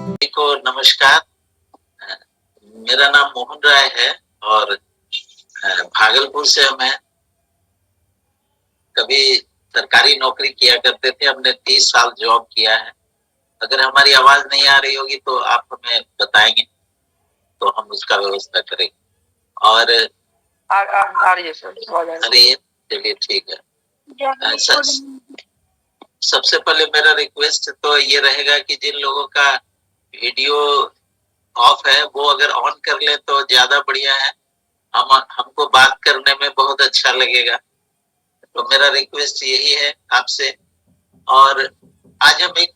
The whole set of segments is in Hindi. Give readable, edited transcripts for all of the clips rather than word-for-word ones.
सभी को नमस्कार। मेरा नाम मोहन राय है और भागलपुर से हम हैं। कभी सरकारी नौकरी किया करते थे, हमने 30 साल जॉब किया है। अगर हमारी आवाज नहीं आ रही होगी तो आप हमें बताएंगे तो हम उसका व्यवस्था करेंगे। और आ रही है सर, आ रही है, चलिए ठीक है। सबसे पहले मेरा रिक्वेस्ट तो ये रहेगा कि जिन लोगों का वीडियो ऑफ है वो अगर ऑन कर ले तो ज्यादा बढ़िया है। हमको बात करने में बहुत अच्छा लगेगा। तो मेरा रिक्वेस्ट यही है आपसे। और आज हम एक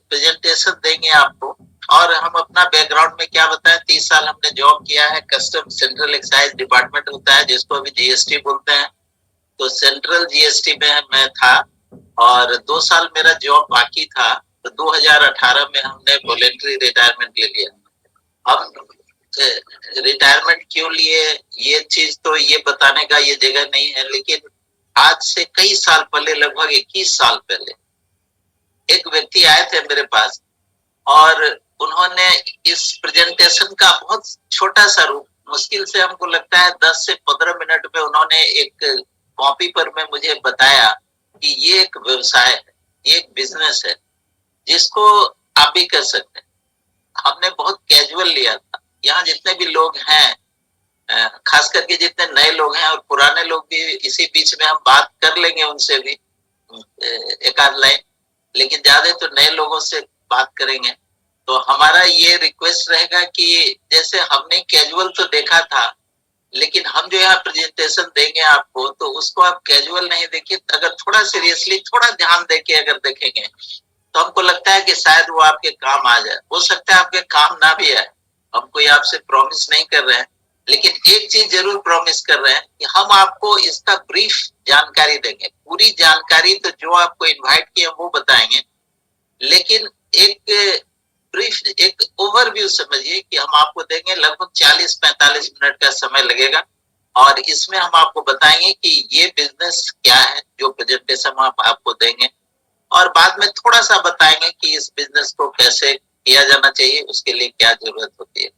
प्रेजेंटेशन देंगे आपको और हम अपना बैकग्राउंड में क्या बताएं। 30 साल हमने जॉब किया है। कस्टम सेंट्रल एक्साइज डिपार्टमेंट होता है जिसको अभी जीएसटी बोलते हैं। तो सेंट्रल जीएसटी में मैं था और 2 साल मेरा जॉब बाकी था। तो 2018 में हमने वॉलेंटरी रिटायरमेंट ले लिया। अब रिटायरमेंट क्यों लिए ये चीज तो ये बताने का ये जगह नहीं है, लेकिन आज से कई साल पहले, लगभग 21 साल पहले, एक व्यक्ति आए थे मेरे पास और उन्होंने इस प्रेजेंटेशन का बहुत छोटा सा रूप, मुश्किल से हमको लगता है 10 से 15 मिनट में उन्होंने एक कॉपी पर में मुझे बताया कि ये एक व्यवसाय है, ये एक बिजनेस है जिसको आप भी कर सकते हैं। हमने बहुत कैजुअल लिया था। यहाँ जितने भी लोग हैं, खास करके जितने नए लोग हैं और पुराने लोग भी, इसी बीच में हम बात कर लेंगे उनसे भी एक आध लाइन, लेकिन ज्यादा तो नए लोगों से बात करेंगे। तो हमारा ये रिक्वेस्ट रहेगा कि जैसे हमने कैजुअल तो देखा था, लेकिन हम जो यहाँ प्रेजेंटेशन देंगे आपको तो उसको आप कैजुअल नहीं देखिए। अगर थोड़ा सीरियसली, थोड़ा ध्यान देके अगर देखेंगे तो हमको लगता है कि शायद वो आपके काम आ जाए। हो सकता है आपके काम ना भी आए, हम कोई आपसे प्रॉमिस नहीं कर रहे हैं, लेकिन एक चीज जरूर प्रॉमिस कर रहे हैं कि हम आपको इसका ब्रीफ जानकारी देंगे। पूरी जानकारी तो जो आपको इनवाइट किए वो बताएंगे, लेकिन एक ब्रीफ, एक ओवरव्यू समझिए कि हम आपको देंगे। लगभग 40-45 मिनट का समय लगेगा और इसमें हम आपको बताएंगे कि ये बिजनेस क्या है, जो प्रेजेंटेशन हम आपको देंगे, और बाद में थोड़ा सा बताएंगे कि इस बिजनेस को कैसे किया जाना चाहिए, उसके लिए क्या जरूरत होती है।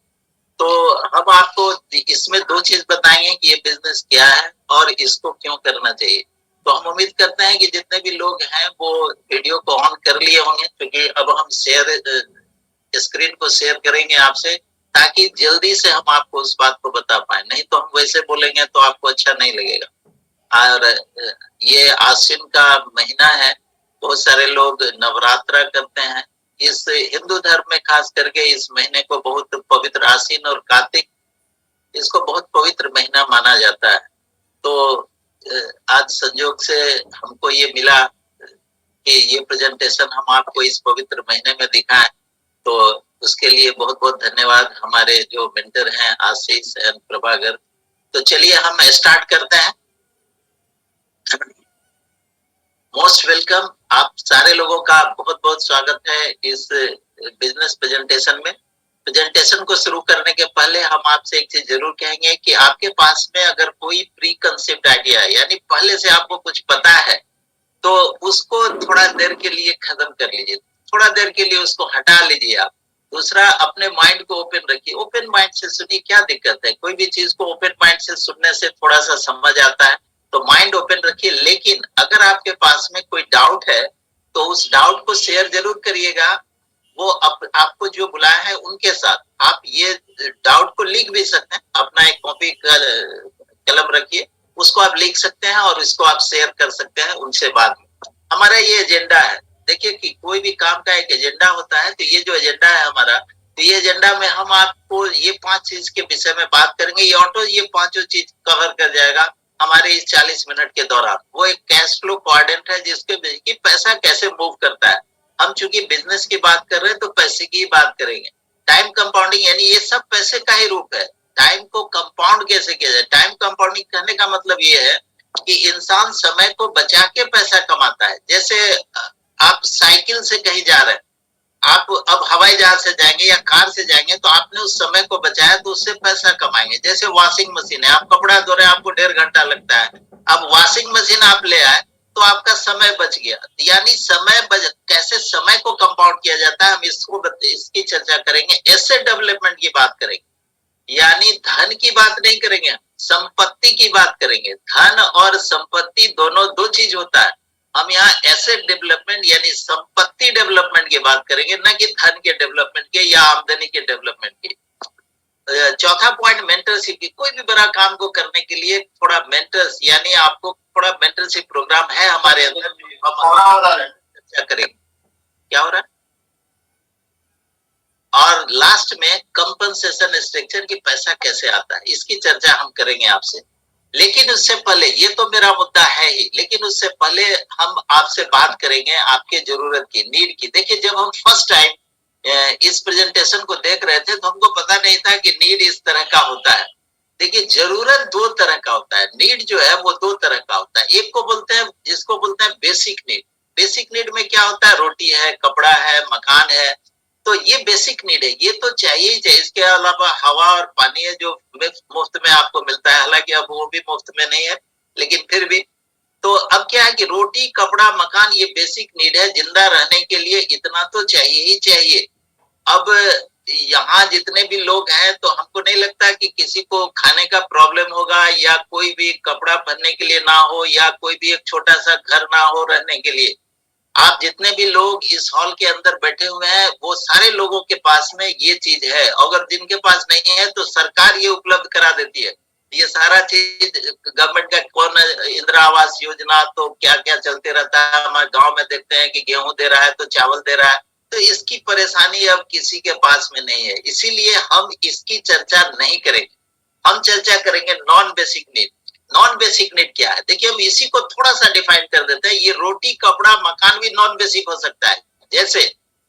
तो हम आपको इसमें 2 चीज बताएंगे कि ये बिजनेस क्या है और इसको क्यों करना चाहिए। तो हम उम्मीद करते हैं कि जितने भी लोग हैं वो वीडियो को ऑन कर लिए होंगे, क्योंकि अब हम स्क्रीन को शेयर करेंगे आपसे, ताकि जल्दी से हम आपको उस बात को बता पाए। नहीं तो हम वैसे बोलेंगे तो आपको अच्छा नहीं लगेगा। और ये आश्विन का महीना है, बहुत सारे लोग नवरात्रा करते हैं। इस हिंदू धर्म में खास करके इस महीने को बहुत पवित्र, आश्विन और कार्तिक, इसको बहुत पवित्र महीना माना जाता है। तो आज संयोग से हमको ये मिला कि ये प्रेजेंटेशन हम आपको इस पवित्र महीने में दिखाएं, तो उसके लिए बहुत बहुत धन्यवाद हमारे जो मेंटर हैं आशीष एंड प्रभाकर। तो चलिए हम स्टार्ट करते हैं। मोस्ट वेलकम, आप सारे लोगों का बहुत बहुत स्वागत है इस बिजनेस प्रेजेंटेशन में। प्रेजेंटेशन को शुरू करने के पहले हम आपसे एक चीज जरूर कहेंगे कि आपके पास में अगर कोई प्री कंसेप्ट आइडिया है, यानी पहले से आपको कुछ पता है, तो उसको थोड़ा देर के लिए खत्म कर लीजिए, थोड़ा देर के लिए उसको हटा लीजिए आप। दूसरा, अपने माइंड को ओपन रखिए, ओपन माइंड से सुनिए। क्या दिक्कत है, कोई भी चीज को ओपन माइंड से सुनने से थोड़ा सा समझ आता है। तो माइंड ओपन रखिए, लेकिन अगर आपके पास में कोई डाउट है तो उस डाउट को शेयर जरूर करिएगा। वो आपको जो बुलाया है उनके साथ आप ये डाउट को लिख भी सकते हैं। अपना एक कॉपी कलम रखिए, उसको आप लिख सकते हैं और इसको आप शेयर कर सकते हैं उनसे बाद में। हमारा ये एजेंडा है। देखिए कि कोई भी काम का एक एजेंडा होता है, तो ये जो एजेंडा है हमारा, तो ये एजेंडा में हम आपको ये 5 चीज के विषय में बात करेंगे। ये ऑटो ये 5 चीज कवर कर जाएगा हमारे इस 40 मिनट के दौरान। वो एक कैश फ्लो क्वाड्रेंट है जिसके कि पैसा कैसे मूव करता है। हम चूंकि बिजनेस की बात कर रहे हैं तो पैसे की बात करेंगे। टाइम कंपाउंडिंग, यानी ये सब पैसे का ही रूप है। टाइम को कंपाउंड कैसे किया जाए। टाइम कंपाउंडिंग कहने का मतलब ये है कि इंसान समय को बचा के पैसा कमाता है। जैसे आप साइकिल से कहीं जा रहे हैं, आप अब हवाई जहाज से जाएंगे या कार से जाएंगे, तो आपने उस समय को बचाया तो उससे पैसा कमाएंगे। जैसे वॉशिंग मशीन है, आप कपड़ा धो रहे हैं, आपको 1.5 घंटा लगता है। अब वॉशिंग मशीन आप ले आए तो आपका समय बच गया। यानी कैसे समय को कंपाउंड किया जाता है, हम इसकी चर्चा करेंगे। एसेट डेवलपमेंट की बात करेंगे, यानी धन की बात नहीं करेंगे, संपत्ति की बात करेंगे। धन और संपत्ति दोनों दो चीज होता है। हम यहाँ एसेट डेवलपमेंट यानी संपत्ति डेवलपमेंट की बात करेंगे, न कि धन के डेवलपमेंट के या आमदनी के डेवलपमेंट की। चौथा पॉइंट मेंटरशिप की। कोई भी बड़ा काम को करने के लिए थोड़ा मेंटर्स यानी आपको थोड़ा मेंटरशिप प्रोग्राम है हमारे अंदर, चर्चा करेंगे क्या हो रहा है। और लास्ट में कंपनसेशन स्ट्रक्चर की पैसा कैसे आता है, इसकी चर्चा हम करेंगे आपसे। लेकिन उससे पहले, ये तो मेरा मुद्दा है ही, लेकिन उससे पहले हम आपसे बात करेंगे आपके जरूरत की, नीड की। देखिए, जब हम फर्स्ट टाइम इस प्रेजेंटेशन को देख रहे थे तो हमको पता नहीं था कि नीड इस तरह का होता है। देखिए, जरूरत दो तरह का होता है, नीड जो है वो दो तरह का होता है। एक को बोलते हैं, जिसको बोलते हैं बेसिक नीड। बेसिक नीड में क्या होता है, रोटी है, कपड़ा है, मकान है, तो ये बेसिक नीड है, ये तो चाहिए ही चाहिए। इसके अलावा हवा और पानी है जो मुफ्त में आपको मिलता है, हालांकि अब वो भी मुफ्त में नहीं है, लेकिन फिर भी। तो अब क्या है कि रोटी, कपड़ा, मकान ये बेसिक नीड है, जिंदा रहने के लिए इतना तो चाहिए ही चाहिए। अब यहाँ जितने भी लोग हैं तो हमको नहीं लगता कि किसी को खाने का प्रॉब्लम होगा, या कोई भी कपड़ा पहनने के लिए ना हो, या कोई भी एक छोटा सा घर ना हो रहने के लिए। आप जितने भी लोग इस हॉल के अंदर बैठे हुए हैं, वो सारे लोगों के पास में ये चीज है। अगर जिनके पास नहीं है तो सरकार ये उपलब्ध करा देती है। ये सारा चीज गवर्नमेंट का कौन, इंदिरा आवास योजना तो क्या क्या चलते रहता है। हमारे गांव में देखते हैं कि गेहूं दे रहा है तो चावल दे रहा है, तो इसकी परेशानी अब किसी के पास में नहीं है, इसीलिए हम इसकी चर्चा नहीं करेंगे। हम चर्चा करेंगे non basic need. Non basic need क्या है, देखिए हम इसी को थोड़ा सा डिफाइन कर देते हैं। ये रोटी, कपड़ा, मकान भी नॉन बेसिक हो सकता है। जैसे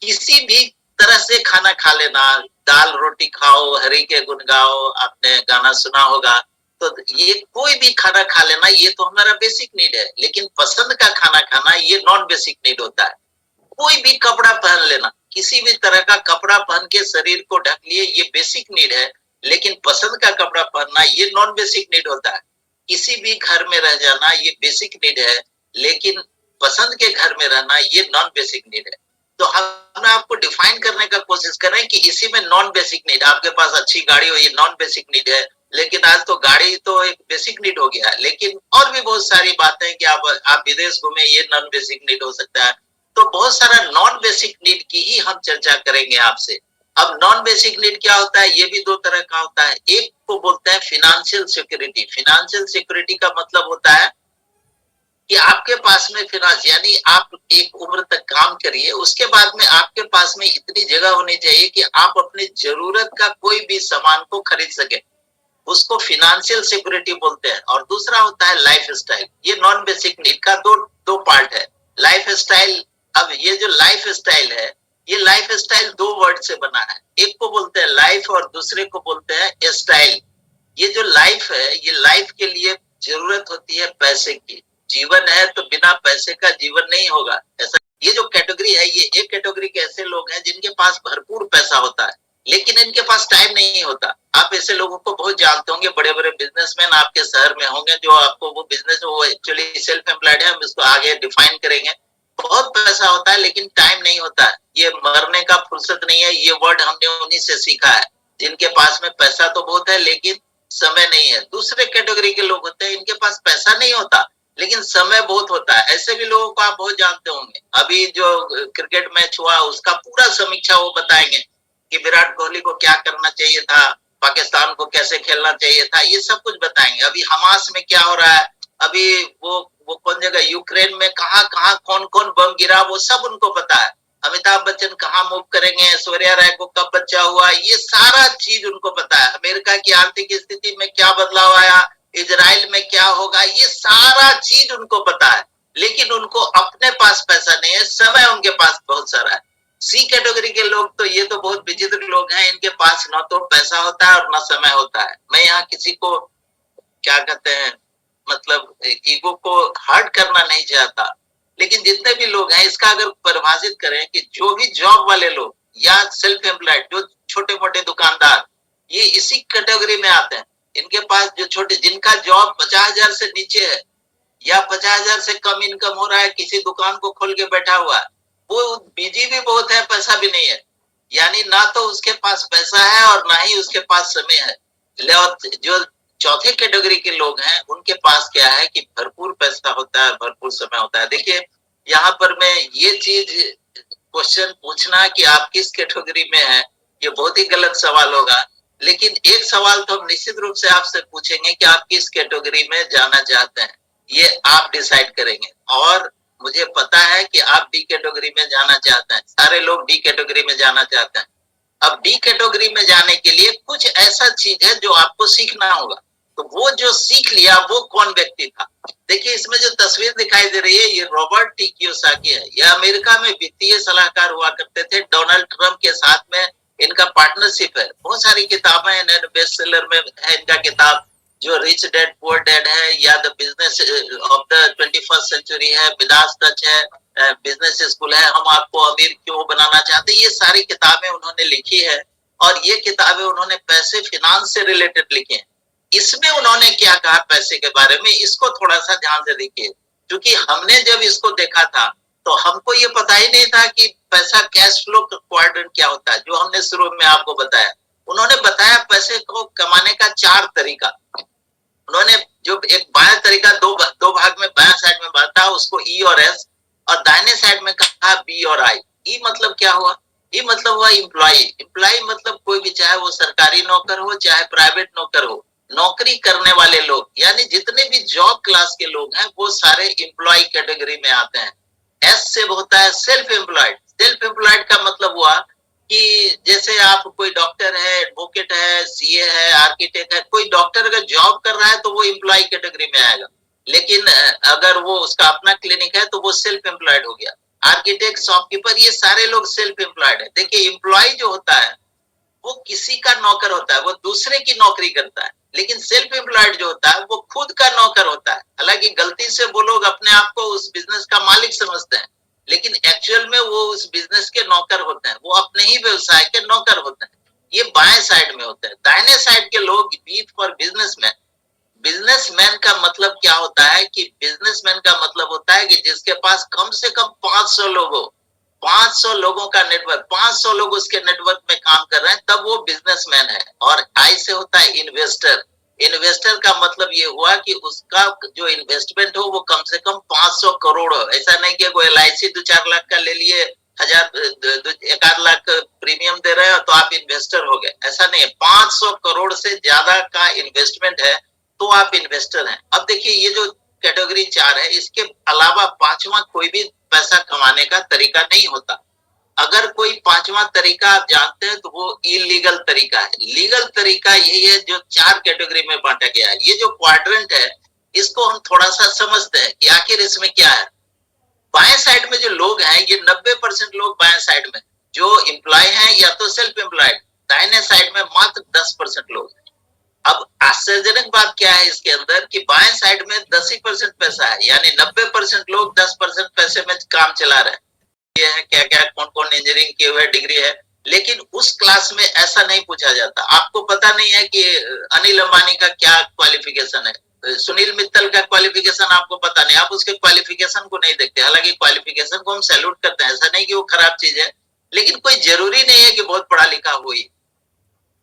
किसी भी तरह से खाना खा लेना, दाल रोटी खाओ, हरि के गुण गाओ, आपने गाना सुना होगा। तो ये कोई भी खाना खा लेना, ये तो हमारा बेसिक नीड है। लेकिन पसंद का खाना खाना, ये नॉन बेसिक नीड होता है। कोई भी कपड़ा पहन लेना, किसी भी तरह का कपड़ा पहन के शरीर को ढक लिए, ये बेसिक नीड है। लेकिन पसंद का कपड़ा पहनना, ये नॉन बेसिक नीड होता है। किसी भी घर में रह जाना, ये बेसिक नीड है। लेकिन पसंद के घर में रहना, ये नॉन बेसिक नीड है। तो हम आपको डिफाइन करने का कोशिश करें कि इसी में नॉन बेसिक नीड, आपके पास अच्छी गाड़ी हो, ये नॉन बेसिक नीड है। लेकिन आज तो गाड़ी तो एक बेसिक नीड हो गया है। लेकिन और भी बहुत सारी बातें हैं कि आप विदेश घूमे, ये नॉन बेसिक नीड हो सकता है। तो बहुत सारा नॉन बेसिक नीड की ही हम चर्चा करेंगे आपसे। अब नॉन बेसिक नीड क्या होता है, ये भी दो तरह का होता है। एक को बोलते हैं फिनेंशियल सिक्योरिटी। फिनेंशियल सिक्योरिटी का मतलब होता है कि आपके पास में फिनांस, यानी आप एक उम्र तक काम करिए, उसके बाद में आपके पास में इतनी जगह होनी चाहिए कि आप अपनी जरूरत का कोई भी सामान को खरीद सके, उसको फिनेंशियल सिक्योरिटी बोलते हैं। और दूसरा होता है लाइफ स्टाइल। ये नॉन बेसिक नीड का दो पार्ट है। लाइफ स्टाइल, अब ये जो लाइफ स्टाइल है, ये लाइफ स्टाइल दो वर्ड से बना है। एक को बोलते हैं लाइफ और दूसरे को बोलते हैं स्टाइल। ये जो लाइफ है, ये लाइफ के लिए जरूरत होती है पैसे की। जीवन है तो बिना पैसे का जीवन नहीं होगा, ऐसा। ये जो कैटेगरी है, ये एक कैटेगरी के ऐसे लोग हैं जिनके पास भरपूर पैसा होता है, लेकिन इनके पास टाइम नहीं होता। आप ऐसे लोगों को बहुत जानते होंगे, बड़े बड़े बिजनेसमैन आपके शहर में होंगे, जो आपको वो बिजनेस, वो एक्चुअली सेल्फ एम्प्लॉयड है, हम इसको आगे डिफाइन करेंगे। बहुत पैसा होता है लेकिन टाइम नहीं होता है, ये मरने का फुर्सत नहीं है। ये वर्ड हमने उन्हीं से सीखा है, जिनके पास में पैसा तो बहुत है लेकिन समय नहीं है। दूसरे कैटेगरी के लोग होते हैं, इनके पास पैसा नहीं होता लेकिन समय बहुत होता है। ऐसे भी लोगों को आप बहुत जानते होंगे। अभी जो क्रिकेट मैच हुआ, उसका पूरा समीक्षा वो बताएंगे कि विराट कोहली को क्या करना चाहिए था, पाकिस्तान को कैसे खेलना चाहिए था, ये सब कुछ बताएंगे। अभी हमास में क्या हो रहा है, अभी वो कौन जगह, यूक्रेन में कहाँ कहाँ कौन कौन बम गिरा, वो सब उनको पता है। अमिताभ बच्चन कहाँ मूव करेंगे, ऐश्वर्या राय को कब बच्चा हुआ, ये सारा चीज उनको पता है। अमेरिका की आर्थिक स्थिति में क्या बदलाव आया, इजराइल में क्या होगा, ये सारा चीज उनको पता है। लेकिन उनको अपने पास पैसा नहीं है, समय उनके पास बहुत सारा है। सी कैटेगरी के लोग तो, ये तो बहुत विचित्र लोग हैं, इनके पास न तो पैसा होता है और न समय होता है। मैं यहाँ किसी को क्या कहते हैं, मतलब ईगो को हर्ट करना नहीं चाहता, लेकिन जितने भी लोग हैं, इसका अगर परिभाषित करें कि जो भी जॉब वाले लोग या सेल्फ एम्प्लॉयड, जो छोटे मोटे दुकानदार, ये इसी कैटेगरी में आते हैं। इनके पास जो छोटे, जिनका जॉब 50,000 से नीचे है, या 50,000 से कम इनकम हो रहा है, किसी दुकान को खोल के बैठा हुआ है, वो बिजी भी बहुत है, पैसा भी नहीं है। यानी ना तो उसके पास पैसा है और ना ही उसके पास समय है। जो चौथे कैटेगरी के लोग हैं, उनके पास क्या है कि भरपूर पैसा होता है, भरपूर समय होता है। देखिए, यहाँ पर मैं ये चीज क्वेश्चन पूछना कि आप किस कैटेगरी में हैं, ये बहुत ही गलत सवाल होगा। लेकिन एक सवाल तो हम निश्चित रूप से आपसे पूछेंगे कि आप किस कैटेगरी में जाना चाहते हैं, ये आप डिसाइड करेंगे। और मुझे पता है कि आप डी कैटेगरी में जाना चाहते हैं, सारे लोग डी कैटेगरी में जाना चाहते हैं। अब डी कैटेगरी में जाने के लिए कुछ ऐसा चीज है जो आपको सीखना होगा। तो वो जो सीख लिया वो कौन व्यक्ति था? देखिए, इसमें जो तस्वीर दिखाई दे रही है, ये रॉबर्ट टी कियोसाकी है। ये अमेरिका में वित्तीय सलाहकार हुआ करते थे, डोनाल्ड ट्रंप के साथ में इनका पार्टनरशिप है। बहुत सारी किताबें हैं, बेस्ट सेलर में है इनका किताब, जो रिच डैड पुअर डैड है, या the business of the 21st century है, विदास टच है, बिजनेस स्कूल है, हम आपको अमीर क्यों बनाना चाहते हैं। ये सारी किताबें उन्होंने लिखी है, और ये किताबें उन्होंने पैसे, फिनांस से रिलेटेड लिखी हैं। इसमें उन्होंने क्या कहा पैसे के बारे में, इसको थोड़ा सा ध्यान से देखिए। क्योंकि हमने जब इसको देखा था तो हमको ये पता ही नहीं था कि पैसा कैश फ्लो क्वाड्रेंट क्या होता है, जो हमने शुरू में आपको बताया। उन्होंने बताया पैसे को कमाने का 4 तरीका। उन्होंने जो एक बायां तरीका दो भाग में बायां साइड में बांटा, उसको ई और एस, और दाहिने साइड में कहा बी और आई। ई मतलब क्या हुआ? ई मतलब हुआ इम्प्लॉई। इम्प्लॉई मतलब कोई भी, चाहे वो सरकारी नौकर हो चाहे प्राइवेट नौकर हो, नौकरी करने वाले लोग, यानी जितने भी जॉब क्लास के लोग हैं वो सारे इम्प्लॉय कैटेगरी में आते हैं। एस से होता है सेल्फ एम्प्लॉयड। सेल्फ एम्प्लॉयड का मतलब हुआ कि जैसे आप, कोई डॉक्टर है, एडवोकेट है, सीए है, आर्किटेक्ट है, कोई डॉक्टर अगर जॉब कर रहा है तो वो इम्प्लॉय कैटेगरी में आएगा। लेकिन अगर वो उसका अपना क्लिनिक है तो वो सेल्फ एम्प्लॉयड हो गया। आर्किटेक्ट, शॉपकीपर, ये सारे लोग सेल्फ एम्प्लॉयड है। देखिए, एम्प्लॉय जो होता है वो किसी का नौकर होता है, वो दूसरे की नौकरी करता है। लेकिन सेल्फ एम्प्लॉयड जो होता है वो खुद का नौकर होता है। हालांकि गलती से वो लोग अपने आप को उस बिजनेस का मालिक समझते हैं, लेकिन एक्चुअल में वो उस बिजनेस के नौकर होते हैं, वो अपने ही व्यवसाय के नौकर होते हैं। ये बाएं साइड में होते हैं। दाहिने साइड के लोग, बी फॉर बिजनेसमैन। बिजनेसमैन का मतलब क्या होता है कि बिजनेसमैन का मतलब होता है कि जिसके पास कम से कम 500 लोग हो, 500 लोगों का नेटवर्क, 500 लोग उसके नेटवर्क में काम कर रहे हैं, तब वो बिजनेसमैन है। और आई से होता है इन्वेस्टर। इन्वेस्टर का मतलब ये हुआ कि उसका जो इन्वेस्टमेंट हो वो कम से कम 500 करोड़ हो। ऐसा नहीं कि कोई LIC 2-4 लाख का ले लिए, 1 लाख प्रीमियम दे रहे हो तो आप इन्वेस्टर हो गए, ऐसा नहीं है। 500 करोड़ से ज्यादा का इन्वेस्टमेंट है तो आप इन्वेस्टर हैं। अब देखिए, ये जो कैटेगरी 4 है, इसके अलावा पांचवा कोई भी पैसा कमाने का तरीका नहीं होता। अगर कोई पांचवा तरीका आप जानते हैं तो वो इलीगल तरीका है। लीगल तरीका यही है जो 4 कैटेगरी में बांटा गया है। ये जो क्वाड्रेंट है, इसको हम थोड़ा सा समझते हैं कि आखिर इसमें क्या है। बाएं साइड में जो लोग हैं, ये 90% लोग बाएं साइड में जो एम्प्लॉय हैं या तो सेल्फ एम्प्लॉयड। दाहिने साइड में मात्र 10% लोग हैं। अब आश्चर्यजनक बात क्या है इसके अंदर कि बाएं साइड में 10% पैसा है, यानी 90% लोग 10% पैसे में काम चला रहे हैं। ये है क्या क्या, कौन कौन इंजीनियरिंग किए हुए, डिग्री है। लेकिन उस क्लास में ऐसा नहीं पूछा जाता। आपको पता नहीं है कि अनिल अंबानी का क्या क्वालिफिकेशन है, सुनील मित्तल का क्वालिफिकेशन आपको पता नहीं, आप उसके क्वालिफिकेशन को नहीं देखते। हालांकि क्वालिफिकेशन को हम सैल्यूट करते हैं, ऐसा नहीं कि वो खराब चीज है, लेकिन कोई जरूरी नहीं है कि बहुत पढ़ा लिखा हो।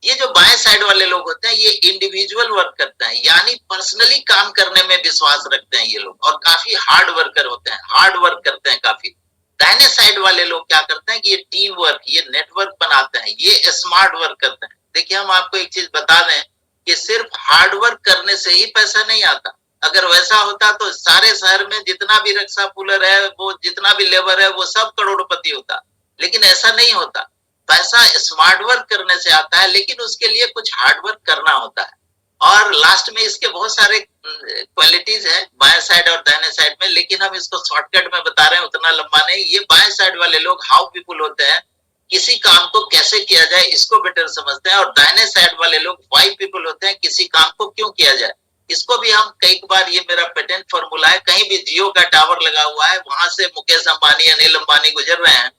ये जो बाएं साइड वाले लोग होते हैं, ये इंडिविजुअल वर्क करते हैं, यानी पर्सनली काम करने में विश्वास रखते हैं ये लोग, और काफी हार्ड वर्कर होते हैं, हार्ड वर्क करते हैं काफी। दाहिने साइड वाले लोग क्या करते हैं कि ये टीम वर्क, ये नेटवर्क बनाते हैं, ये स्मार्ट वर्क करते हैं। देखिए, हम आपको एक चीज बता दें कि सिर्फ हार्ड वर्क करने से ही पैसा नहीं आता। अगर वैसा होता तो सारे शहर में जितना भी रिक्शा पुलर है, वो जितना भी लेबर है, वो सब करोड़पति होता। लेकिन ऐसा नहीं होता। पैसा स्मार्ट वर्क करने से आता है, लेकिन उसके लिए कुछ हार्ड वर्क करना होता है। और लास्ट में इसके बहुत सारे क्वालिटीज हैं बाएं साइड और दाहिने साइड में, लेकिन हम इसको शॉर्टकट में बता रहे हैं, उतना लंबा नहीं। ये बाएं साइड वाले लोग हाउ पीपुल होते हैं, किसी काम को कैसे किया जाए इसको बेटर समझते हैं। और दाहिने साइड वाले लोग वाई पीपुल होते हैं, किसी काम को क्यों किया जाए। इसको भी हम कई बार, ये मेरा पेटेंट फॉर्मूला है, कहीं भी जियो का टावर लगा हुआ है, वहां से मुकेश अंबानी, अनिल अंबानी गुजर रहे हैं,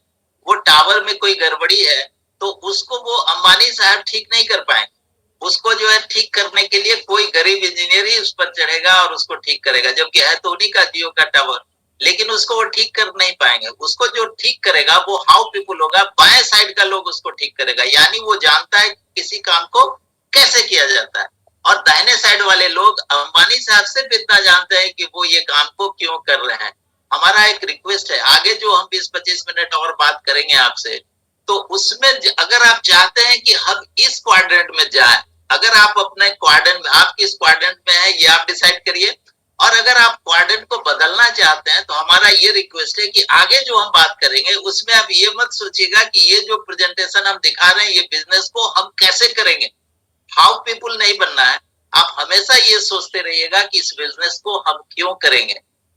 वो टावर में कोई गड़बड़ी है तो उसको वो अंबानी साहब ठीक नहीं कर पाएंगे। उसको जो है ठीक करने के लिए कोई गरीब इंजीनियर ही उस पर चढ़ेगा और उसको ठीक करेगा, जबकि है तो उन्हीं का जियो का टावर, लेकिन उसको वो ठीक कर नहीं पाएंगे। उसको जो ठीक करेगा वो हाउ पीपुल होगा, बाएं साइड का लोग उसको ठीक करेगा, यानी वो जानता है किसी काम को कैसे किया जाता है। और दाहिने साइड वाले लोग अंबानी साहब से भी इतना जानते हैं कि वो ये काम को क्यों कर रहे हैं। हमारा एक रिक्वेस्ट है, आगे जो हम 20-25 मिनट और बात करेंगे आपसे, तो उसमें अगर आप चाहते हैं कि हम इस क्वाड्रेंट में जाए, अगर आप अपने क्वाड्रेंट में, आप किस क्वाड्रेंट में है ये आप डिसाइड करिए। और अगर आप क्वाड्रेंट को बदलना चाहते हैं तो हमारा ये रिक्वेस्ट है कि आगे जो हम बात करेंगे उसमें आप ये मत सोचिएगा कि ये जो प्रेजेंटेशन हम दिखा रहे हैं ये बिजनेस को हम कैसे करेंगे, हाउ पीपुल नहीं बनना है। आप हमेशा ये सोचते रहिएगा कि इस बिजनेस को हम क्यों करेंगे,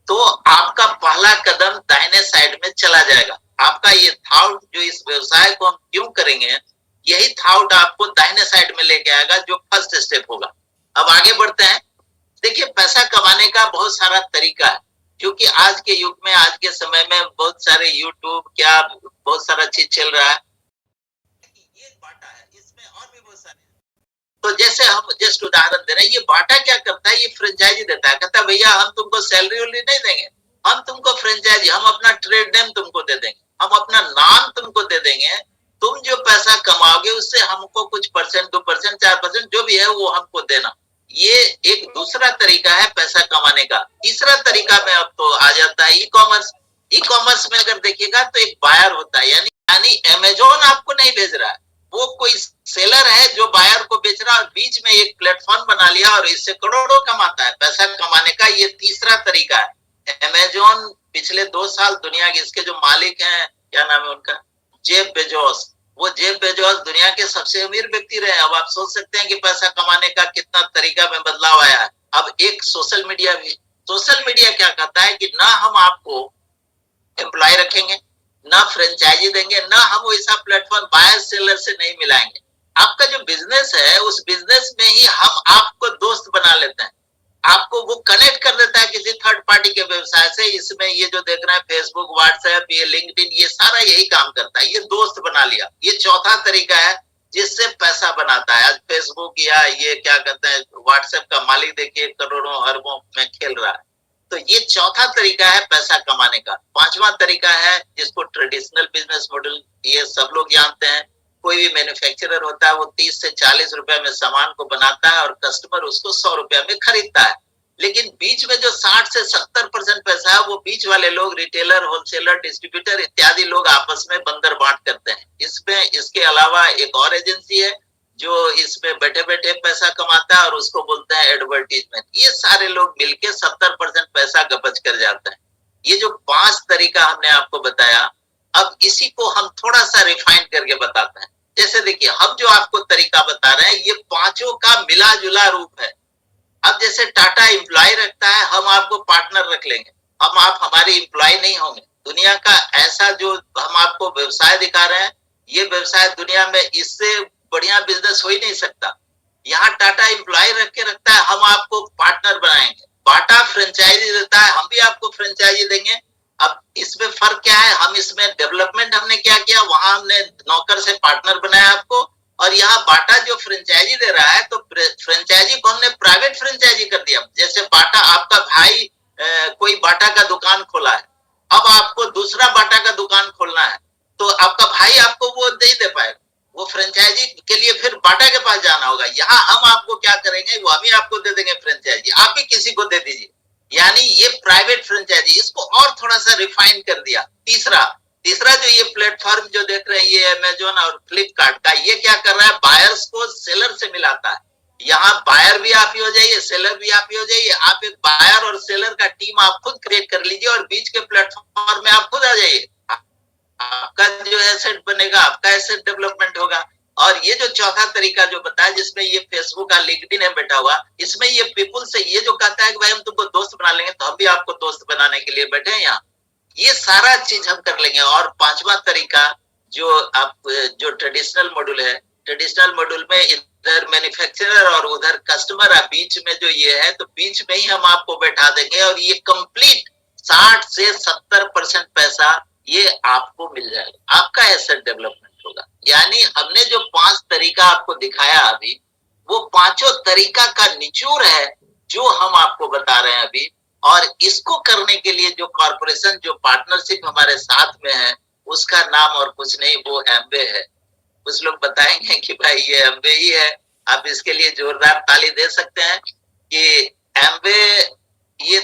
तो आपका पहला कदम दाहिने साइड में चला जाएगा। आपका ये थॉट जो इस व्यवसाय को हम क्यों करेंगे, यही थॉट आपको दाहिने साइड में लेके आएगा, जो फर्स्ट स्टेप होगा। अब आगे बढ़ते हैं। देखिए, पैसा कमाने का बहुत सारा तरीका है, क्योंकि आज के युग में, आज के समय में बहुत सारे यूट्यूब क्या बहुत सारा चीज चल रहा है। ये बाटा है, इसमें और भी बहुत सारे। तो जैसे हम जस्ट उदाहरण दे रहे हैं, ये बाटा क्या करता है, ये फ्रेंचाइजी देता है, कहता है भैया हम तुमको सैलरी वैलरी नहीं देंगे, हम तुमको फ्रेंचाइजी, हम अपना ट्रेड नेम तुमको दे देंगे, हम अपना नाम तुमको दे देंगे, तुम जो पैसा कमाओगे उससे हमको कुछ परसेंट, 2%, 4% जो भी है वो हमको देना। ये एक दूसरा तरीका है पैसा कमाने का। तीसरा तरीका में अब तो आ जाता है ई कॉमर्स। ई कॉमर्स में अगर देखिएगा तो एक बायर होता है, यानी अमेजोन आपको नहीं भेज रहा है, वो कोई सेलर है जो बायर को बेच रहा है, और बीच में एक प्लेटफॉर्म बना लिया और इससे करोड़ों कमाता है। पैसा कमाने का ये तीसरा तरीका है। अमेजोन पिछले 2 साल दुनिया के, इसके जो मालिक हैं, क्या नाम है उनका, जेफ बेजोस, वो जेफ बेजोस दुनिया के सबसे अमीर व्यक्ति रहे। अब आप सोच सकते हैं कि पैसा कमाने का कितना तरीका में बदलाव आया है। अब एक सोशल मीडिया भी, सोशल मीडिया क्या कहता है कि ना हम आपको एम्प्लॉय रखेंगे, ना फ्रेंचाइजी देंगे, ना हम वैसा प्लेटफॉर्म बायर सेलर से नहीं मिलाएंगे। आपका जो बिजनेस है उस बिजनेस में ही हम आपको दोस्त बना लेते हैं, आपको वो कनेक्ट कर देता है किसी थर्ड पार्टी के व्यवसाय से। इसमें ये जो देख रहे हैं फेसबुक, व्हाट्सएप, ये लिंक्डइन, ये सारा यही काम करता है, ये दोस्त बना लिया। ये चौथा तरीका है जिससे पैसा बनाता है। आज फेसबुक या ये क्या कहते हैं व्हाट्सएप का मालिक देखिए करोड़ों अरबों में खेल रहा है। तो ये चौथा तरीका है पैसा कमाने का। पांचवा तरीका है जिसको ट्रेडिशनल बिजनेस मॉडल, ये सब लोग जानते हैं। कोई भी मैन्युफैक्चरर होता है वो 30 से 40 रुपए में सामान को बनाता है और कस्टमर उसको 100 रुपए में खरीदता है। लेकिन बीच में जो 60 से 70% पैसा है वो बीच वाले लोग, रिटेलर, होलसेलर, डिस्ट्रीब्यूटर इत्यादि लोग आपस में बंदर बांट करते हैं। इसमें इसके अलावा एक और एजेंसी है जो इसमें बैठे बैठे पैसा कमाता है और उसको बोलते हैं एडवर्टीजमेंट। ये सारे लोग मिलके 70% पैसा गपच कर जाते हैं। ये जो 5 तरीका हमने आपको बताया, अब इसी को हम थोड़ा सा रिफाइन करके बताते हैं। जैसे देखिए, हम जो आपको तरीका बता रहे हैं ये पांचों का मिला जुला रूप है। अब जैसे टाटा एम्प्लॉय रखता है, हम आपको पार्टनर रख लेंगे, आप हमारे एम्प्लॉय नहीं होंगे। दुनिया का ऐसा जो हम आपको व्यवसाय दिखा रहे हैं, ये व्यवसाय दुनिया में इससे बढ़िया बिजनेस हो ही नहीं सकता। यहाँ टाटा एम्प्लॉय रख के रखता है, हम आपको पार्टनर बनाएंगे। बाटा फ्रेंचाइजी देता है, हम भी आपको फ्रेंचाइजी देंगे। अब इसमें फर्क क्या है, हम इसमें डेवलपमेंट हमने क्या किया, वहां हमने नौकर से पार्टनर बनाया आपको, और यहाँ बाटा जो फ्रेंचाइजी दे रहा है तो फ्रेंचाइजी को हमने प्राइवेट फ्रेंचाइजी कर दिया। जैसे बाटा, आपका भाई कोई बाटा का दुकान खोला है, अब आपको दूसरा बाटा का दुकान खोलना है, तो आपका भाई आपको वो नहीं दे पाएगा, वो फ्रेंचाइजी के लिए फिर बाटा के पास जाना होगा। यहाँ हम आपको क्या करेंगे, वो हम ही आपको दे देंगे फ्रेंचाइजी, आप ही किसी को दे दीजिए। यानी ये प्राइवेट फ्रेंचाइजी, इसको और थोड़ा सा रिफाइन कर दिया। तीसरा जो ये प्लेटफॉर्म जो देख रहे हैं, ये अमेजोन और फ्लिपकार्ट का, ये क्या कर रहा है, बायर्स को सेलर से मिलाता है। यहाँ बायर भी आप ही हो जाइए, सेलर भी आप ही हो जाइए। आप एक बायर और सेलर का टीम आप खुद क्रिएट कर लीजिए और बीच के प्लेटफॉर्म में आप खुद आ जाइए। आपका जो एसेट बनेगा, आपका एसेट डेवलपमेंट होगा। और ये जो चौथा तरीका जो बताया, जिसमें ये फेसबुक का लिंक्डइन है बैठा हुआ, इसमें ये पीपुल से ये जो कहता है कि भाई हम तुमको दोस्त बना लेंगे, तो हम भी आपको दोस्त बनाने के लिए बैठे हैं यहाँ। ये सारा चीज हम कर लेंगे। और पांचवा तरीका जो ट्रेडिशनल मॉड्यूल है, ट्रेडिशनल मॉड्यूल में इधर मैन्युफैक्चरर और उधर कस्टमर है, बीच में जो ये है, तो बीच में ही हम आपको बैठा देंगे और ये कंप्लीट 60 से 70% पैसा ये आपको मिल जाएगा, आपका एसेट डेवलपमेंट होगा। यानी हमने जो 5 तरीका आपको दिखाया अभी, वो पांचों तरीका का निचोड़ है जो हम आपको बता रहे हैं अभी। और इसको करने के लिए जो कॉर्पोरेशन, जो पार्टनरशिप हमारे साथ में है, उसका नाम और कुछ नहीं, वो एम्बे है। कुछ लोग बताएंगे कि भाई ये एम्बे ही है। आप इसके लिए जोरदार ताली दे सकते हैं कि एम्बे ये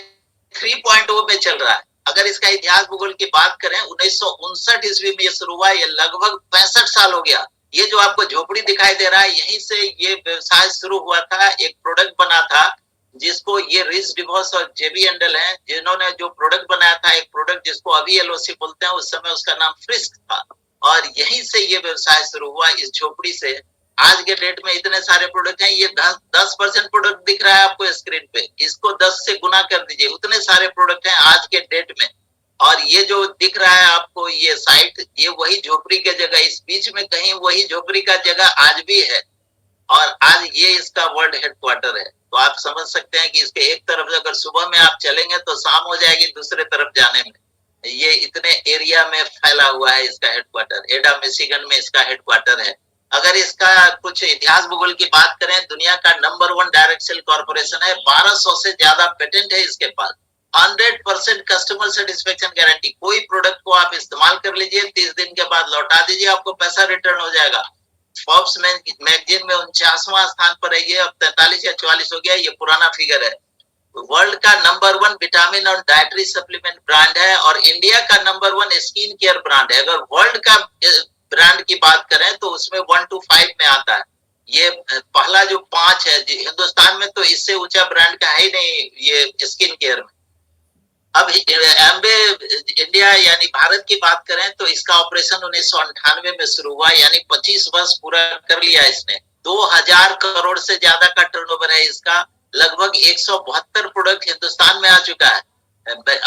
3.0 में चल रहा है। अगर इसका इतिहास भूगोल की बात करें, 1959 ईस्वी में ये शुरू हुआ, ये लगभग 65 साल हो गया। ये जो आपको झोपड़ी दिखाई दे रहा है, यहीं से ये व्यवसाय शुरू हुआ था। एक प्रोडक्ट बना था जिसको ये रिच डिवोर्स और जेबी एंडल हैं, जिन्होंने जो प्रोडक्ट बनाया था, एक प्रोडक्ट जिसको अभी एलओसी बोलते हैं, उस समय उसका नाम फ्रिस्क था। और यहीं से ये व्यवसाय शुरू हुआ, इस झोपड़ी से। आज के डेट में इतने सारे प्रोडक्ट हैं, ये 10% प्रोडक्ट दिख रहा है आपको स्क्रीन पे, इसको 10 से गुना कर दीजिए, उतने सारे प्रोडक्ट हैं आज के डेट में। और ये जो दिख रहा है आपको ये साइट, ये वही झोपड़ी के जगह, इस बीच में कहीं वही झोपड़ी का जगह आज भी है। और आज ये इसका वर्ल्ड हेडक्वार्टर है। तो आप समझ सकते हैं कि इसके एक तरफ अगर सुबह में आप चलेंगे तो शाम हो जाएगी दूसरे तरफ जाने में। ये इतने एरिया में फैला हुआ है इसका हेडक्वार्टर। एडा मिशिगन में इसका हेडक्वार्टर है। अगर इसका कुछ इतिहास भूगोल की बात करें, दुनिया का नंबर 1 डायरेक्ट सेल कॉर्पोरेशन है। 1200 से ज्यादा पेटेंट है इसके पास। 100% कस्टमर सेटिस्फेक्शन गारंटी। कोई प्रोडक्ट को आप इस्तेमाल कर लीजिए, 30 दिन के बाद लौटा दीजिए, आपको पैसा रिटर्न हो जाएगा। फोर्ब्स मैगजीन में 49वां स्थान पर है ये, अब 43 या 44 हो गया, ये पुराना फिगर है। वर्ल्ड का नंबर 1 विटामिन और डाइटरी सप्लीमेंट ब्रांड है, और इंडिया का नंबर 1 स्किन केयर ब्रांड है। अगर वर्ल्ड का ब्रांड की बात करें तो उसमें 1 to 5 में आता है। ये पहला जो 5 है, हिंदुस्तान में तो इससे ऊंचा ब्रांड का है ही नहीं ये स्किन केयर में। अब एम्बे इंडिया यानी भारत की बात करें तो इसका ऑपरेशन 1998 में शुरू हुआ, यानी 25 वर्ष पूरा कर लिया इसने। 2000 करोड़ से ज्यादा का टर्नओवर है इसका। लगभग 172 प्रोडक्ट हिंदुस्तान में आ चुका है।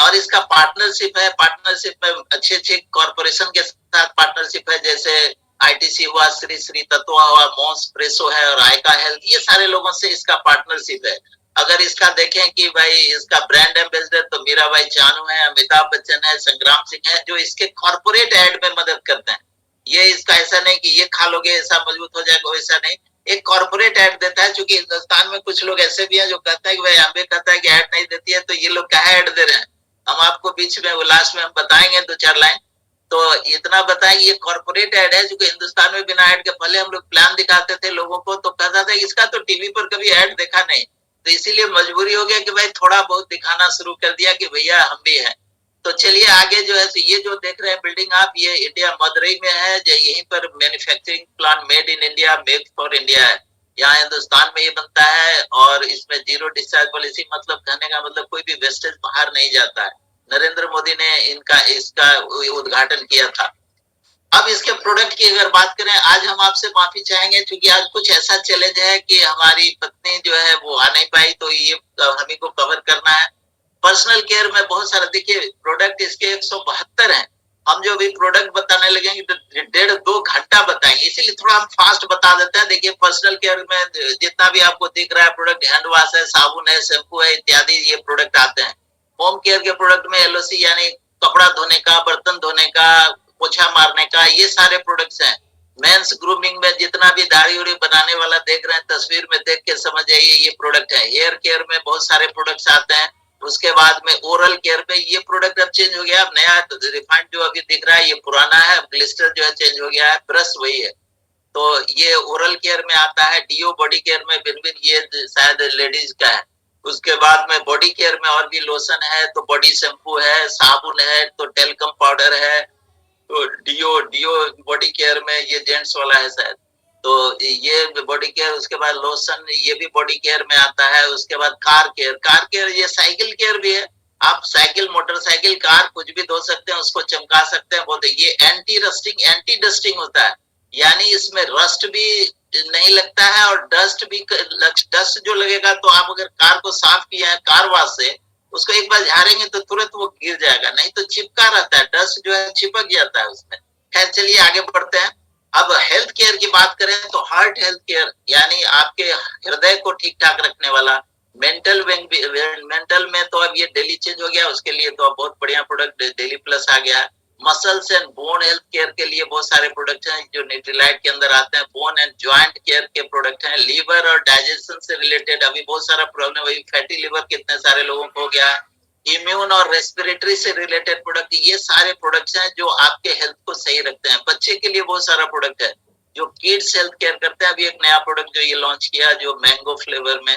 और इसका पार्टनरशिप है, पार्टनरशिप में अच्छे अच्छे कॉर्पोरेशन के साथ पार्टनरशिप है, जैसे आईटीसी हुआ, श्री श्री तत्वा हुआ, मॉन्स प्रेसो है और आयका हेल्थ, ये सारे लोगों से इसका पार्टनरशिप है। अगर इसका देखें कि भाई इसका ब्रांड एम्बेसडर तो मीराबाई चानू है, अमिताभ बच्चन है, संग्राम सिंह है, जो इसके कॉर्पोरेट एड में मदद करते हैं। ये इसका ऐसा नहीं कि ये खा लोगे ऐसा मजबूत हो जाएगा, वैसा नहीं। एक कॉर्पोरेट एड देता है, क्योंकि हिंदुस्तान में कुछ लोग ऐसे भी हैं जो कहते हैं कि भाई एम्बे कहता है कि एड नहीं देती है, तो ये लोग क्या एड दे रहे हैं। हम आपको बीच में लास्ट में हम बताएंगे 2-4 लाइन। तो इतना बताएंगे, ये कॉर्पोरेट एड है, जो कि हिंदुस्तान में बिना एड के पहले हम लोग प्लान दिखाते थे लोगों को, तो कहता था इसका तो टीवी पर कभी एड देखा नहीं, तो इसीलिए मजबूरी हो गया कि भाई थोड़ा बहुत दिखाना शुरू कर दिया कि भैया हम भी हैं। तो चलिए आगे जो है, ये जो देख रहे हैं बिल्डिंग आप, ये इंडिया मदुरई में है, यहीं पर manufacturing plant made in India, made for India है। यहाँ हिंदुस्तान में ये बनता है, और इसमें जीरो डिस्चार्ज पॉलिसी, मतलब कहने का मतलब कोई भी वेस्टेज बाहर नहीं जाता है। नरेंद्र मोदी ने इसका उद्घाटन किया था। अब इसके प्रोडक्ट की अगर बात करें, आज हम आपसे माफी चाहेंगे क्योंकि आज कुछ ऐसा चैलेंज है कि हमारी पत्नी जो है वो आ नहीं पाई, तो ये हमें को कवर करना है। पर्सनल केयर में बहुत सारा, देखिए प्रोडक्ट इसके 172 हैं। हम जो भी प्रोडक्ट बताने लगेंगे तो 1.5-2 घंटा बताएंगे, इसीलिए थोड़ा हम फास्ट बता देते हैं। देखिए पर्सनल केयर में जितना भी आपको दिख रहा है प्रोडक्ट, हैंड वॉश है, साबुन है, शैम्पू है, इत्यादि ये प्रोडक्ट आते हैं। होम केयर के प्रोडक्ट में एलओसी यानी कपड़ा धोने का, बर्तन धोने का, पोछा मारने का, ये सारे प्रोडक्ट्स हैं। मेंस ग्रूमिंग में जितना भी दाढ़ी उड़ी बनाने वाला देख रहे हैं, तस्वीर में देख के समझ जाइए ये प्रोडक्ट है। हेयर केयर में बहुत सारे प्रोडक्ट्स आते हैं। उसके बाद में ओरल केयर में ये प्रोडक्ट अब चेंज हो गया, अब नया रिफाइंड जो अभी दिख रहा है ये पुराना है, ग्लिस्टर जो है चेंज हो गया है, ब्रश वही है। तो ये ओरल केयर में आता है। डीओ बॉडी केयर में बिनबिन, ये शायद लेडीज का है। उसके बाद में बॉडी केयर में और भी लोशन है, तो बॉडी शैम्पू है, साबुन है, तो टेलकम पाउडर है, तो डीओ बॉडी केयर में ये जेंट्स वाला है शायद, तो ये बॉडी केयर। उसके बाद लोशन, ये भी बॉडी केयर में आता है। उसके बाद कार केयर ये साइकिल केयर भी है। आप साइकिल, मोटरसाइकिल, कार कुछ भी धो सकते हैं, उसको चमका सकते हैं। बहुत ये एंटी रस्टिंग, एंटी डस्टिंग होता है, यानी इसमें रस्ट भी नहीं लगता है और डस्ट भी। डस्ट जो लगेगा तो आप अगर कार को साफ किया है कार वॉश से, उसको एक बार झाड़ेंगे तो तुरंत वो गिर जाएगा, नहीं तो चिपका रहता है, डस्ट जो है चिपक जाता है उसमें। खैर चलिए आगे बढ़ते हैं। अब हेल्थ केयर की बात करें तो हार्ट हेल्थ केयर यानी आपके हृदय को ठीक ठाक रखने वाला। मेंटल में तो अब ये डेली चेंज हो गया, उसके लिए तो अब बहुत बढ़िया प्रोडक्ट डेली प्लस आ गया है। Muscles and bone health care के लिए बहुत सारे प्रोडक्ट हैं जो न्यूट्रीलाइट के अंदर आते हैं। बोन एंड जॉइंट केयर के प्रोडक्ट हैं। लीवर और डाइजेशन से रिलेटेड अभी बहुत सारा प्रॉब्लम, वही फैटी लिवर कितने सारे लोगों को हो गया है। इम्यून और रेस्पिरेटरी से रिलेटेड प्रोडक्ट, ये सारे प्रोडक्ट्स हैं जो आपके हेल्थ को सही रखते हैं। बच्चे के लिए बहुत सारा प्रोडक्ट है जो किड्स हेल्थ केयर करते हैं। अभी एक नया प्रोडक्ट जो ये लॉन्च किया जो मैंगो फ्लेवर में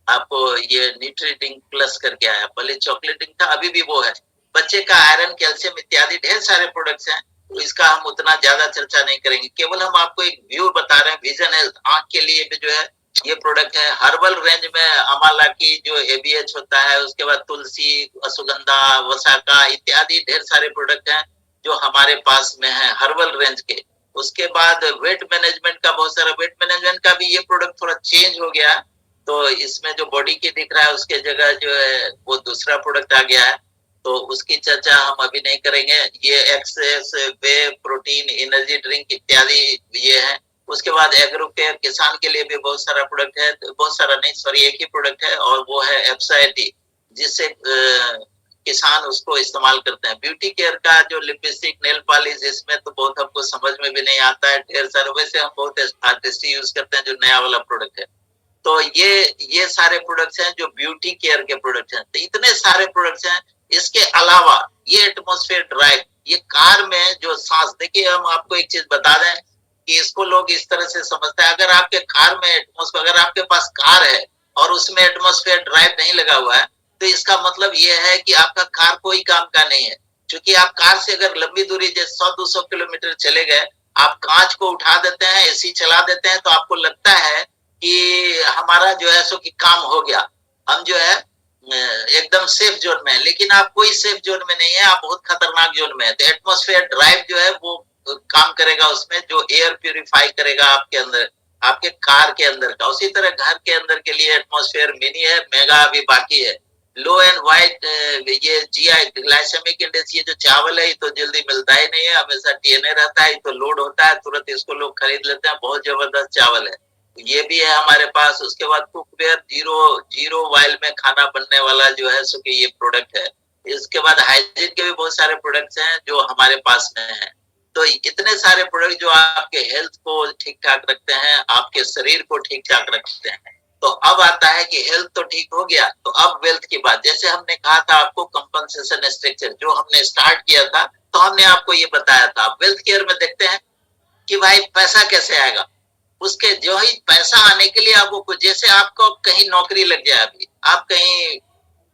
आपको ये न्यूट्रीड्रिंक प्लस करके आया। पहले चॉकलेट ड्रिंक था, अभी भी वो है। बच्चे का आयरन, कैल्शियम इत्यादि ढेर सारे प्रोडक्ट्स हैं, तो इसका हम उतना ज्यादा चर्चा नहीं करेंगे। केवल हम आपको एक व्यू बता रहे हैं। विजन हेल्थ, आंख के लिए भी जो है ये प्रोडक्ट है। हर्बल रेंज में अमाला की जो एबीएच होता है, उसके बाद तुलसी, अश्वगंधा, वसाका इत्यादि ढेर सारे प्रोडक्ट हैं जो हमारे पास में है हर्बल रेंज के। उसके बाद वेट मैनेजमेंट का बहुत सारा, वेट मैनेजमेंट का भी ये प्रोडक्ट थोड़ा चेंज हो गया है, तो इसमें जो बॉडी की दिख रहा है उसके जगह जो है वो दूसरा प्रोडक्ट आ गया है, तो उसकी चर्चा हम अभी नहीं करेंगे। ये एक्सेस वे प्रोटीन एनर्जी ड्रिंक इत्यादि ये है। उसके बाद एग्रो केयर, किसान के लिए भी बहुत सारा प्रोडक्ट है, बहुत सारा नहीं सॉरी एक ही प्रोडक्ट है और वो है एप्साइटी, जिससे किसान उसको इस्तेमाल करते हैं। ब्यूटी केयर का जो लिपस्टिक, नेल पॉलिश, इसमें तो बहुत हमको समझ में भी नहीं आता है ढेर सारे। वैसे हम बहुत आर्टिस्ट यूज करते हैं जो नया वाला प्रोडक्ट है। तो ये सारे प्रोडक्ट्स हैं जो ब्यूटी केयर के प्रोडक्ट्स हैं। तो इतने सारे प्रोडक्ट्स हैं। इसके अलावा ये एटमॉस्फेयर ड्राइव, ये कार में जो सांस, देखिए हम आपको एक चीज बता दें कि इसको लोग इस तरह से समझते हैं, अगर आपके कार में एटमॉस्फेयर, अगर आपके पास कार है और उसमें एटमॉस्फेयर ड्राइव नहीं लगा हुआ है, तो इसका मतलब ये है कि आपका कार कोई काम का नहीं है। क्योंकि आप कार से अगर लंबी दूरी जैसे 100-200 किलोमीटर चले गए, आप कांच को उठा देते हैं, एसी चला देते हैं, तो आपको लगता है कि हमारा जो है सो कि काम हो गया, हम जो है एकदम सेफ जोन में है। लेकिन आप कोई सेफ जोन में नहीं है, आप बहुत खतरनाक जोन में है। तो एटमॉस्फेयर ड्राइव जो है वो काम करेगा उसमें, जो एयर प्यूरिफाई करेगा आपके अंदर, आपके कार के अंदर का। उसी तरह घर के अंदर के लिए एटमॉस्फेयर मिनी है, मेगा अभी बाकी है। लो एंड व्हाइट, ये जीआई ग्लाइसेमिक इंडेक्स, ये जो चावल है ये तो जल्दी मिलता ही नहीं है, हमेशा डीएनए रहता है, तो लोड होता है तुरंत इसको लोग खरीद लेते हैं, बहुत जबरदस्त चावल है, ये भी है हमारे पास। उसके बाद कुकवेयर, जीरो ऑयल में खाना बनने वाला जो है सो कि ये प्रोडक्ट है। इसके बाद हाइजीन के भी बहुत सारे प्रोडक्ट्स हैं जो हमारे पास में हैं। तो इतने सारे प्रोडक्ट जो आपके हेल्थ को ठीक ठाक रखते हैं, आपके शरीर को ठीक ठाक रखते हैं। तो अब आता है कि हेल्थ तो ठीक हो गया, तो अब वेल्थ की बात। जैसे हमने कहा था आपको कंपनसेशन स्ट्रक्चर जो हमने स्टार्ट किया था, तो हमने आपको ये बताया था। वेल्थ केयर में देखते हैं कि भाई पैसा कैसे आएगा। उसके जो ही पैसा आने के लिए आपको कुछ, जैसे आपको कहीं नौकरी लग जाए, अभी आप कहीं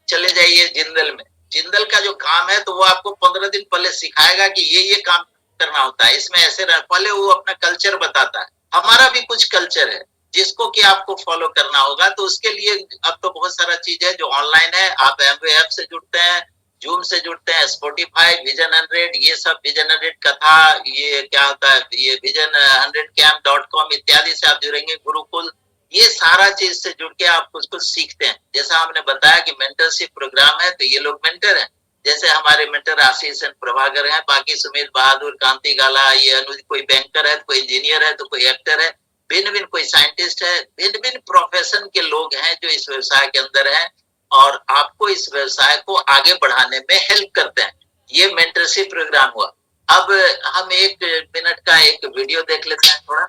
चले जाइए जिंदल में, जिंदल का जो काम है तो वो आपको 15 दिन पहले सिखाएगा कि ये काम करना होता है, इसमें ऐसे पहले वो अपना कल्चर बताता है। हमारा भी कुछ कल्चर है जिसको कि आपको फॉलो करना होगा। तो उसके लिए अब तो बहुत सारा चीज है जो ऑनलाइन है। आप एमवे ऐप से जुड़ते हैं, जूम से जुड़ते हैं, स्पॉटिफाई, विजन 100, ये सब विजन 100 कथा, ये क्या होता है, ये विजन 100camp.com इत्यादि से आप जुड़ेंगे, गुरुकुल, ये सारा चीज से जुड़ के आप कुछ कुछ सीखते हैं। जैसा हमने बताया कि मेंटरशिप प्रोग्राम है, तो ये लोग मेंटर हैं। जैसे हमारे मेंटर आशीष एंड प्रभाकर हैं, बाकी सुमित बहादुर, कांति गाला, ये अनुज, कोई बैंकर है, कोई इंजीनियर है, तो कोई एक्टर है, भिन्न भिन्न, कोई साइंटिस्ट है, भिन्न भिन्न प्रोफेशन के लोग हैं जो इस व्यवसाय के अंदर हैं और आपको इस व्यवसाय को आगे बढ़ाने में हेल्प करते हैं। ये मेंटरशिप प्रोग्राम हुआ। अब हम 1 मिनट का एक वीडियो देख लेते हैं थोड़ा।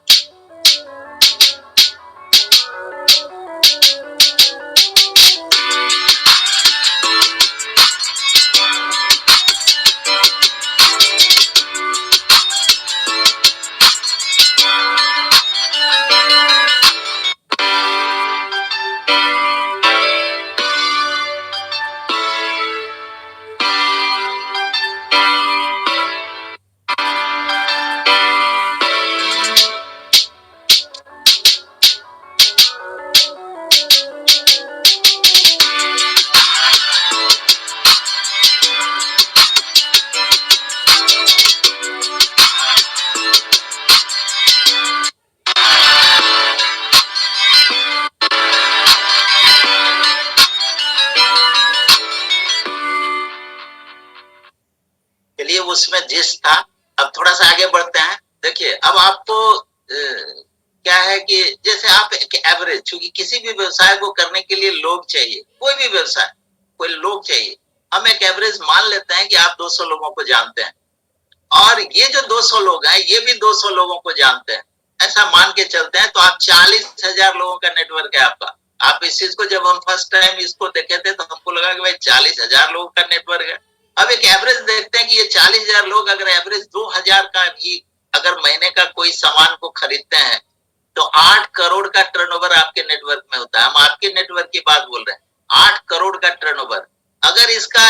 चलिए उसमें जिस था, अब थोड़ा सा आगे बढ़ते हैं। देखिए अब आपको क्या है कि जैसे आप एक एवरेज, क्योंकि किसी भी व्यवसाय को करने के लिए लोग चाहिए, कोई भी व्यवसाय, कोई लोग चाहिए। हम एक एवरेज मान लेते हैं कि आप 200 लोगों को जानते हैं, और ये जो 200 लोग हैं ये भी 200 लोगों को जानते हैं, ऐसा मान के चलते हैं। तो आप 40,000 लोगों का नेटवर्क है आपका। आप इस चीज को जब हम फर्स्ट टाइम इसको देखे थे तो हमको लगा कि भाई 40,000 लोगों का नेटवर्क है। अब एक एवरेज देखते हैं कि ये 40,000 लोग अगर एवरेज 2,000 का भी अगर महीने का कोई सामान को खरीदते हैं तो 8 करोड़ का टर्नओवर आपके नेटवर्क में होता है। हम आपके नेटवर्क की बात बोल रहे हैं, 8 करोड़ का टर्नओवर। अगर इसका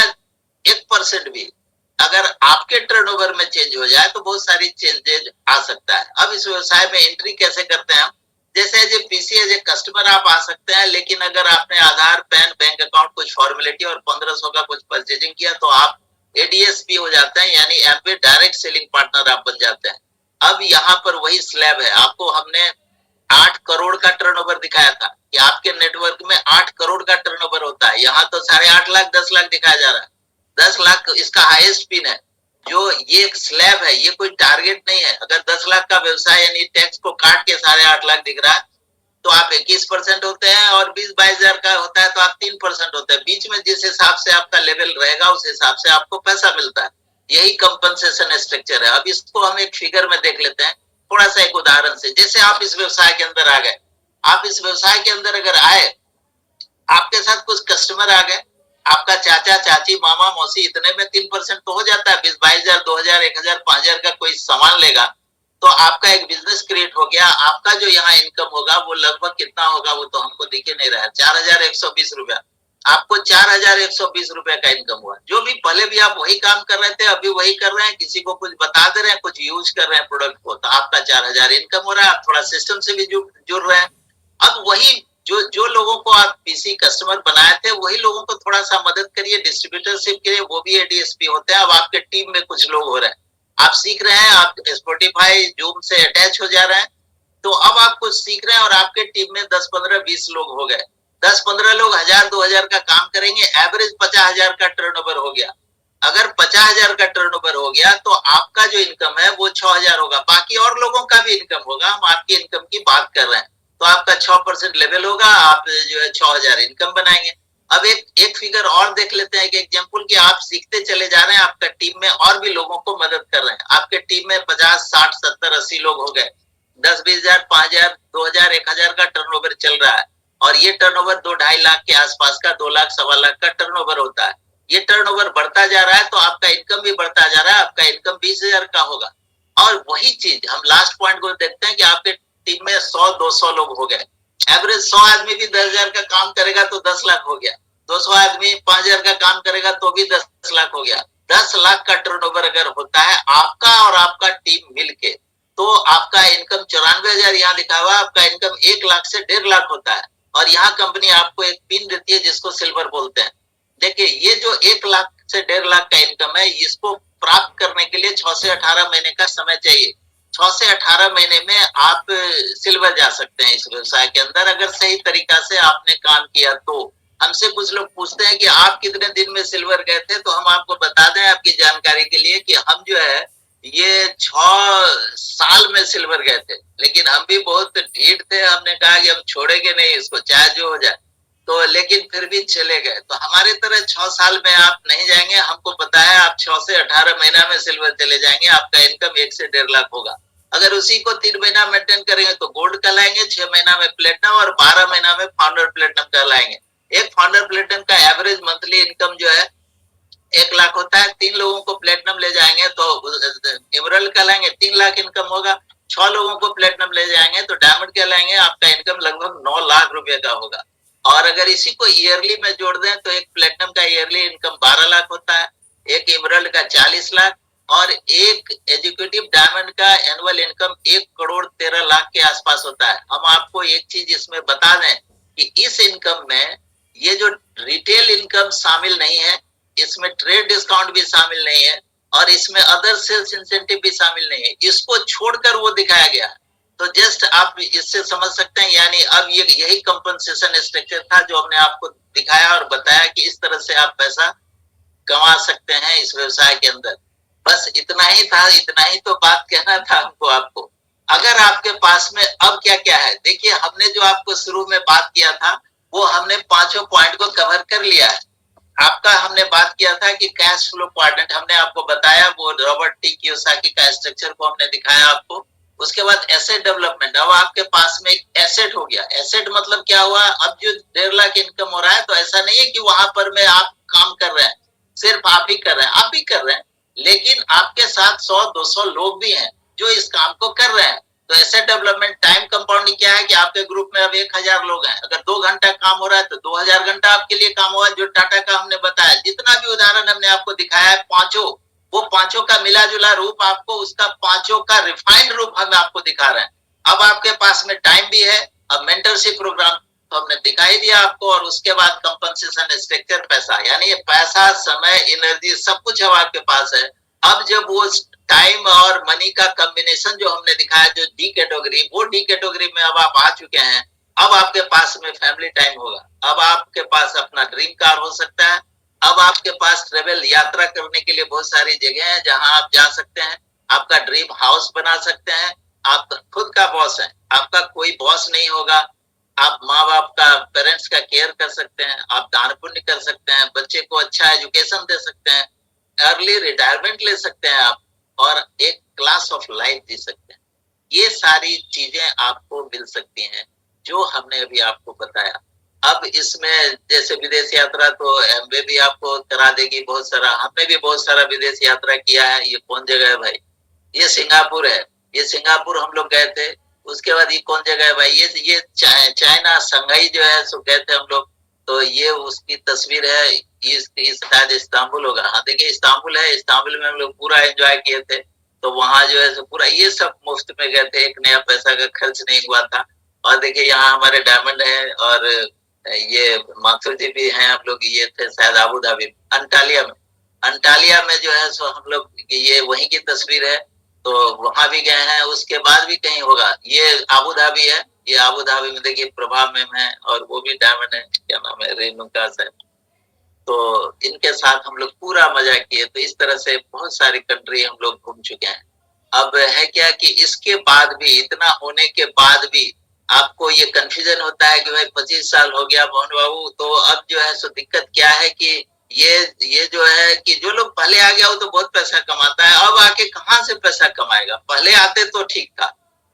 1% भी अगर आपके टर्नओवर में चेंज हो जाए तो बहुत सारी चेंजेज आ सकता है। अब इस व्यवसाय में एंट्री कैसे करते हैं हम? जैसे as a PC as a customer आप आ सकते हैं, लेकिन अगर आपने आधार, पैन, बैंक अकाउंट, कुछ फॉर्मेलिटी और 1500 का कुछ परचेजिंग किया तो आप एडीएस भी हो जाते हैं, यानी एमपी डायरेक्ट सेलिंग पार्टनर आप बन जाते हैं। अब यहाँ पर वही स्लैब है। आपको हमने 8 करोड़ का टर्नओवर दिखाया था कि आपके नेटवर्क में 8 करोड़ का टर्नओवर होता है। यहाँ तो 8.5 लाख 10 लाख दिखाया जा रहा है। 10 लाख इसका हाईएस्ट पिन है। जो ये एक स्लैब है, ये कोई टारगेट नहीं है। अगर 10 लाख का व्यवसाय यानी टैक्स को काट के 8.5 लाख दिख रहा है तो आप 21% होते हैं, और 20-22 हजार का होता है तो आप 3% होते हैं। बीच में जिस हिसाब से आपका लेवल रहेगा उस हिसाब से आपको पैसा मिलता है। यही कंपनसेशन स्ट्रक्चर है। अब इसको हम एक फिगर में देख लेते हैं, थोड़ा सा एक उदाहरण से। जैसे आप इस व्यवसाय के अंदर आ गए, आप इस व्यवसाय के अंदर अगर आए, आपके साथ कुछ कस्टमर आ गए, आपका चाचा, चाची, मामा, मौसी, इतने में 3% तो हो जाता है। 20-22 हजार, 2,000, 1,000, 5,000 का कोई सामान लेगा तो आपका एक बिजनेस क्रिएट हो गया। आपका जो यहाँ इनकम होगा वो लगभग कितना होगा वो तो हमको दिखे नहीं रहा है, 4,120 रुपया। आपको 4,120 रुपया का इनकम हुआ। जो भी पहले भी आप वही काम कर रहे थे, अभी वही कर रहे हैं, किसी को कुछ बता दे रहे हैं, कुछ यूज कर रहे हैं प्रोडक्ट को, तो आपका 4,000 इनकम हो रहा है। आप थोड़ा सिस्टम से भी जुड़ रहे हैं। अब वही जो जो लोगों को आप पीसी कस्टमर बनाए थे वही लोगों को थोड़ा सा मदद करिए डिस्ट्रीब्यूटरशिप के लिए, वो भी एडीएसपी होते हैं। अब आपके टीम में कुछ लोग हो रहे हैं, आप सीख रहे हैं, आप स्पॉटिफाई, जूम से अटैच हो जा रहे हैं, तो अब आप कुछ सीख रहे हैं और आपके टीम में 10, 15, 20 लोग हो गए। 10, 15 लोग 1,000, 2,000 का काम करेंगे, एवरेज 50,000 का टर्नओवर हो गया। अगर 50,000 का टर्नओवर हो गया तो आपका जो इनकम है वो 6,000 होगा। बाकी और लोगों का भी इनकम होगा, हम आपकी इनकम की बात कर रहे हैं। तो आपका 6% लेवल होगा, आप जो है 6,000 इनकम बनाएंगे। अब एक फिगर और देख लेते हैं, एक एग्जांपल कि आप सीखते चले जा रहे हैं, आपका टीम में और भी लोगों को मदद कर रहे हैं। आपके टीम में 50, 60, 70, 80 लोग हो गए। 10, 20 हजार, 5,000, 2,000, 1,000 का टर्नओवर चल रहा है, और ये टर्नओवर 2-2.5 लाख के आसपास का, 2 लाख, 2.25 लाख का टर्नओवर होता है। ये टर्नओवर बढ़ता जा रहा है तो आपका इनकम भी बढ़ता जा रहा है। आपका इनकम 20,000 का होगा। और वही चीज हम लास्ट पॉइंट को देखते हैं कि आपके टीम में 100-200 लोग हो गए। एवरेज 100 आदमी भी 10,000 का काम करेगा तो 10 लाख हो गया। 200 आदमी 5,000 का काम करेगा तो भी 10 लाख हो गया। 10 लाख का टर्नओवर अगर होता है आपका और आपका टीम मिलके, तो आपका इनकम 94,000 यहाँ लिखा हुआ, आपका इनकम 1 लाख से 1.5 लाख होता है। और यहाँ कंपनी आपको एक पिन देती है जिसको सिल्वर बोलते हैं। देखिए, ये जो 1 लाख से 1.5 लाख का इनकम है, इसको प्राप्त करने के लिए 6 से 18 महीने का समय चाहिए। 6 से 18 महीने में आप सिल्वर जा सकते हैं इस व्यवसाय के अंदर, अगर सही तरीका से आपने काम किया तो। हमसे कुछ लोग पूछते हैं कि आप कितने दिन में सिल्वर गए थे, तो हम आपको बता दें आपकी जानकारी के लिए कि हम जो है ये 6 साल में सिल्वर गए थे। लेकिन हम भी बहुत ढीठ थे, हमने कहा कि हम छोड़ेंगे नहीं इसको, चाहे जो हो जाए। तो लेकिन फिर भी चले गए। तो हमारे तरह 6 साल में आप नहीं जाएंगे, हमको पता है आप 6 से 18 महीना में सिल्वर चले जाएंगे। आपका इनकम 1 से 1.5 लाख होगा। अगर उसी को 3 महीना मेंटेन करेंगे तो गोल्ड कहलाएंगे, 6 महीना में प्लेटिनम और 12 महीना में फाउंडर प्लेटिनम कहलाएंगे। एक फाउंडर प्लेटिनम का एवरेज मंथली इनकम जो है 1 लाख होता है। 3 लोगों को प्लेटिनम ले जाएंगे तो एमरल्ड कहलाएंगे, 3 लाख इनकम होगा। 6 लोगों को प्लेटिनम ले जाएंगे तो डायमंड कहलाएंगे, आपका इनकम लगभग 9 लाख रुपए का होगा। और अगर इसी को ईयरली में जोड़ दें तो एक प्लेटिनम का ईयरली इनकम 12 लाख होता है, एक एमरल्ड का 40 लाख, और एक एजुकेटिव डायमंड का एनुअल इनकम 1 करोड़ 13 लाख के आसपास होता है। हम आपको एक चीज इसमें बता दें कि इस इनकम में ये जो रिटेल इनकम शामिल नहीं है, इसमें ट्रेड डिस्काउंट भी शामिल नहीं है, और इसमें अदर सेल्स इंसेंटिव भी शामिल नहीं है। इसको छोड़कर वो दिखाया गया है। तो जस्ट आप इससे समझ सकते हैं, यानी अब ये यही कंपनसेशन स्ट्रक्चर था जो हमने आपको दिखाया और बताया कि इस तरह से आप पैसा कमा सकते हैं इस व्यवसाय के अंदर। बस इतना ही था, इतना ही तो बात कहना था हमको आपको। अगर आपके पास में अब क्या क्या है, देखिए हमने जो आपको शुरू में बात किया था वो हमने 5 पॉइंट को कवर कर लिया है। आपका हमने बात किया था कि कैश फ्लो क्वाड्रेंट हमने आपको बताया, वो रॉबर्ट टी कियोसाकी का स्ट्रक्चर को हमने दिखाया आपको। उसके बाद एसेट डेवलपमेंट, अब आपके पास में एक एसेट हो गया। एसेट मतलब क्या हुआ, अब जो 1.5 लाख इनकम हो रहा है, तो ऐसा नहीं है कि वहां पर में आप काम कर रहे हैं, सिर्फ आप ही कर रहे हैं, आप ही कर रहे हैं, लेकिन आपके साथ 100-200 लोग भी हैं जो इस काम को कर रहे हैं। तो एसेट डेवलपमेंट टाइम कंपाउंडिंग क्या है कि आपके ग्रुप में अब 1000 लोग हैं, अगर 2 घंटा काम हो रहा है तो 2000 घंटा आपके लिए काम हुआ। जो टाटा का हमने बताया, जितना भी उदाहरण हमने आपको दिखाया है पांचों, वो पांचों का मिला जुला रूप आपको, उसका पांचों का रिफाइंड रूप हम आपको दिखा रहे हैं। अब आपके पास में टाइम भी है, अब मेंटरशिप प्रोग्राम तो हमने दिखाई दिया आपको, और उसके बाद कंपनसेशन स्ट्रक्चर, पैसा, यानी ये पैसा, समय, एनर्जी सब कुछ अब आपके पास है। अब जब वो टाइम और मनी का कॉम्बिनेशन जो हमने दिखाया, जो डी कैटेगरी, वो डी कैटेगरी में अब आप आ चुके हैं। अब आपके पास में फैमिली टाइम होगा, अब आपके पास अपना ड्रीम कार हो सकता है, अब आपके पास ट्रेवल, यात्रा करने के लिए बहुत सारी जगह है जहां आप जा सकते हैं, आपका ड्रीम हाउस बना सकते हैं, आप खुद का बॉस है, आपका कोई बॉस नहीं होगा, आप माँ बाप का, पेरेंट्स का केयर कर सकते हैं, आप दान पुण्य कर सकते हैं, बच्चे को अच्छा एजुकेशन दे सकते हैं, अर्ली रिटायरमेंट ले सकते हैं आप, और एक क्लास ऑफ लाइफ जी सकते हैं। ये सारी चीजें आपको मिल सकती हैं जो हमने अभी आपको बताया। अब इसमें जैसे विदेश यात्रा तो एमवे भी आपको करा देगी बहुत सारा, हमने भी बहुत सारा विदेश यात्रा किया है। ये कौन जगह है भाई, ये सिंगापुर है, ये सिंगापुर हम लोग गए थे। उसके बाद ये कौन जगह है भाई, ये चाइना संघाई जो है सो गए थे हम लोग, तो ये उसकी तस्वीर है, ये शायद इस्तांबुल होगा। हाँ देखिए इस्तांबुल है, इस्तांबुल में हम लोग पूरा एंजॉय किए थे। तो वहां जो है सो पूरा ये सब मुफ्त में गए थे, एक नया पैसा का खर्च नहीं हुआ था। और देखिए यहाँ हमारे डायमंड है, और ये माथुर जी भी हैं, हम लोग ये थे शायद अबू धाबी, अंटालिया में, अंटालिया में जो है सो हम लोग, ये वहीं की तस्वीर है, तो वहां भी गए हैं। उसके बाद भी कहीं होगा, ये अबू धाबी है, ये अबू धाबी में देखिए प्रभा मैम है, और वो भी डायमंड है, क्या नाम है, रेणुका सर। तो इनके साथ हम लोग पूरा मजा किए। तो इस तरह से बहुत सारी कंट्री हम लोग घूम चुके हैं। अब है क्या कि इसके बाद भी, इतना होने के बाद भी आपको ये कंफ्यूजन होता है कि भाई 25 साल हो गया मोहन बाबू, तो अब जो है सो दिक्कत क्या है कि ये जो है कि जो लोग पहले आ गया वो तो बहुत पैसा कमाता है, अब आके कहाँ से पैसा कमाएगा, पहले आते तो ठीक था।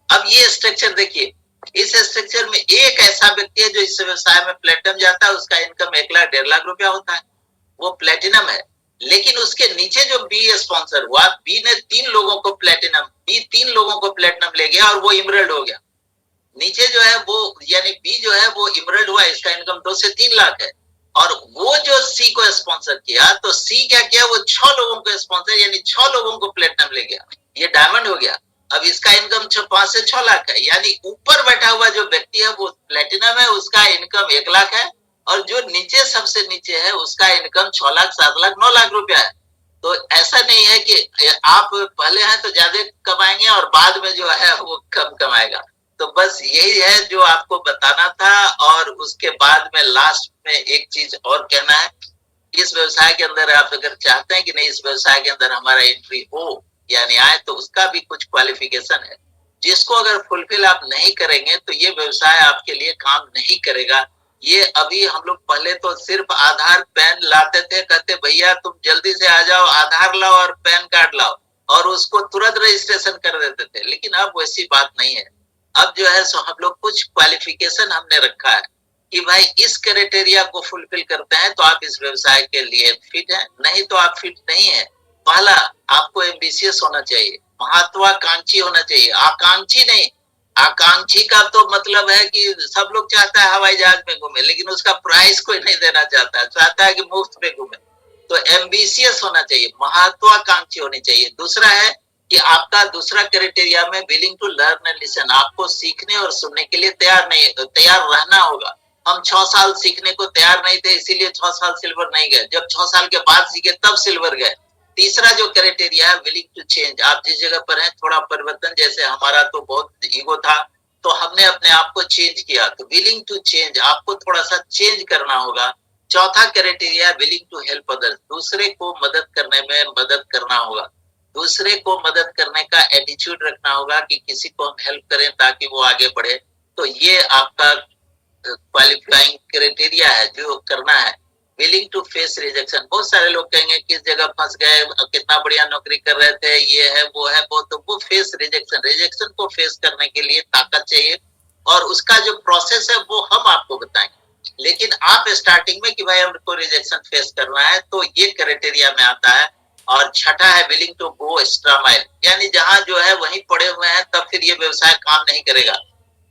अब ये स्ट्रक्चर देखिए, इस स्ट्रक्चर में एक ऐसा व्यक्ति है जो इस व्यवसाय में प्लेटिनम जाता है, उसका इनकम 1 लाख 1.5 लाख रुपया होता है, वो प्लेटिनम है। लेकिन उसके नीचे जो बी स्पॉन्सर हुआ, बी ने 3 लोगों को प्लेटिनम, बी 3 लोगों को प्लेटिनम ले गया और वो इमरल्ड हो गया। नीचे जो है वो, यानी बी जो है वो इमरल्ड हुआ, इसका इनकम 2 से 3 लाख है। और वो जो सी को स्पॉन्सर किया, तो सी क्या किया, वो 6 लोगों को स्पॉन्सर, यानी 6 लोगों को प्लेटिनम ले गया, ये डायमंड हो गया। अब इसका इनकम 5 से 6 लाख है, यानी ऊपर बैठा हुआ जो व्यक्ति है वो प्लेटिनम है, उसका इनकम 1 लाख है, और जो नीचे सबसे नीचे है उसका इनकम 6 लाख 7 लाख 9 लाख रुपया है। तो ऐसा नहीं है कि आप पहले हैं तो ज्यादा कमाएंगे और बाद में जो है वो कम कमाएगा। तो बस यही है जो आपको बताना था। और उसके बाद में लास्ट में एक चीज और कहना है, इस व्यवसाय के अंदर आप अगर चाहते हैं कि नहीं इस व्यवसाय के अंदर हमारा एंट्री हो, यानी आए, तो उसका भी कुछ क्वालिफिकेशन है, जिसको अगर फुलफिल आप नहीं करेंगे तो ये व्यवसाय आपके लिए काम नहीं करेगा। ये अभी हम लोग पहले तो सिर्फ आधार पैन लाते थे, कहते भैया तुम जल्दी से आ जाओ, आधार लाओ और पैन कार्ड लाओ, और उसको तुरंत रजिस्ट्रेशन कर देते थे। लेकिन अब वैसी बात नहीं है। अब जो है सो हम लोग कुछ क्वालिफिकेशन हमने रखा है कि भाई इस क्राइटेरिया को फुलफिल करते हैं तो आप इस व्यवसाय के लिए फिट हैं, नहीं तो आप फिट नहीं है। पहला, आपको एम्बिशियस होना चाहिए, महत्वाकांक्षी होना चाहिए, आकांक्षी नहीं। आकांक्षी का तो मतलब है कि सब लोग चाहता है हवाई जहाज में घूमे, लेकिन उसका प्राइस कोई नहीं देना चाहता है, चाहता है कि मुफ्त में घूमे। तो एम्बिशियस होना चाहिए, महत्वाकांक्षी होनी चाहिए। दूसरा है कि आपका दूसरा क्राइटेरिया में willing to learn and listen, आपको सीखने और सुनने के लिए तैयार रहना होगा। हम 6 साल सीखने को तैयार नहीं थे, इसीलिए 6 साल सिल्वर नहीं गए, जब 6 साल के बाद सीखे तब सिल्वर गए। तीसरा जो क्राइटेरिया है विलिंग टू चेंज, आप जिस जगह पर हैं थोड़ा परिवर्तन, जैसे हमारा तो बहुत ईगो था तो हमने अपने आप को चेंज किया, तो विलिंग टू चेंज, आपको थोड़ा सा चेंज करना होगा। चौथा criteria willing to help others, दूसरे को मदद करने में मदद करना होगा, दूसरे को मदद करने का एटीट्यूड रखना होगा कि किसी को हम हेल्प करें ताकि वो आगे बढ़े। तो ये आपका क्वालिफाइंग क्राइटेरिया है जो करना है। Willing to face rejection. बहुत सारे लोग कहेंगे किस जगह फंस गए, कितना बढ़िया नौकरी कर रहे थे, ये है वो है वो, तो वो फेस रिजेक्शन। रिजेक्शन को फेस करने के लिए ताकत चाहिए और उसका जो प्रोसेस है वो हम आपको बताएंगे। लेकिन आप स्टार्टिंग में कि भाई हमको रिजेक्शन फेस करना है तो ये क्राइटेरिया में आता है। और छठा है willing to go extra mile, यानी जहां जो है वहीं पड़े हुए हैं तब फिर ये व्यवसाय काम नहीं करेगा।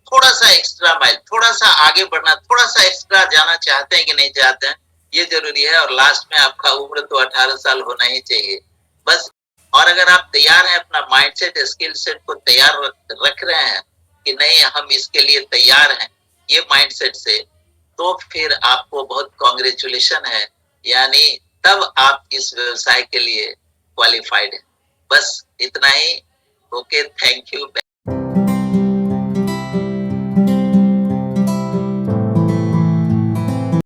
थोड़ा सा एक्स्ट्रा माइल, थोड़ा सा आगे बढ़ना, थोड़ा सा एक्स्ट्रा जाना चाहते हैं कि नहीं चाहते हैं, ये जरूरी है। और लास्ट में आपका उम्र तो 18 साल होना ही चाहिए बस। और अगर आप तैयार हैं, अपना माइंडसेट स्किल सेट को तैयार रख रहे हैं कि नहीं हम इसके लिए तैयार हैं, ये माइंडसेट से, तो फिर आपको बहुत कांग्रेचुलेशन है, यानी तब आप इस व्यवसाय के लिए क्वालिफाइड है। बस इतना ही। Okay, thank you.